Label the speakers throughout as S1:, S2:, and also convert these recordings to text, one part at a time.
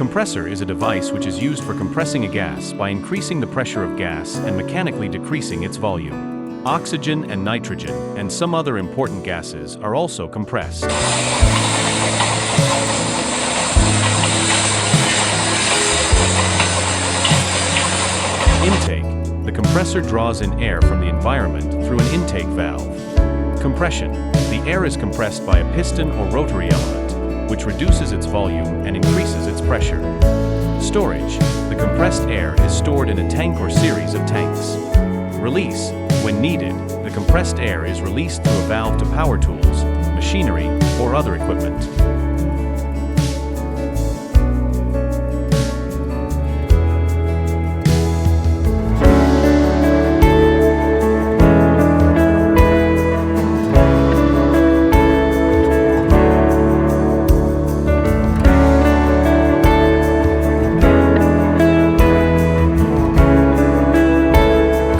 S1: compressor is a device which is used for compressing a gas by increasing the pressure of gas and mechanically decreasing its volume. Oxygen and nitrogen and some other important gases are also compressed. Intake. The compressor draws in air from the environment through an intake valve. Compression. The air is compressed by a piston or rotary element, which reduces its volume and increases its pressure. Storage. The compressed air is stored in a tank or series of tanks. Release. When needed, the compressed air is released through a valve to power tools, machinery, or other equipment.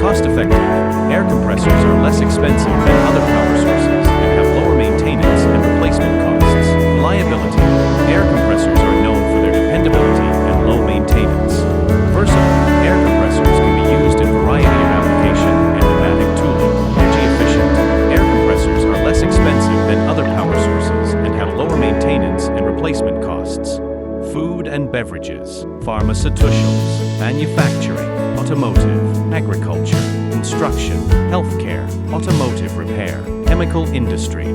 S1: Cost-effective. Air compressors are less expensive than other power sources and have lower maintenance and replacement costs. Reliability. Air compressors are known for their dependability and low maintenance. Versatile. Air compressors can be used in a variety of application and pneumatic tooling. Energy efficient. Air compressors are less expensive than other power sources and have lower maintenance and replacement costs. Food and beverages, pharmaceuticals, manufacturing, automotive, agriculture, construction, healthcare, automotive repair, chemical industry.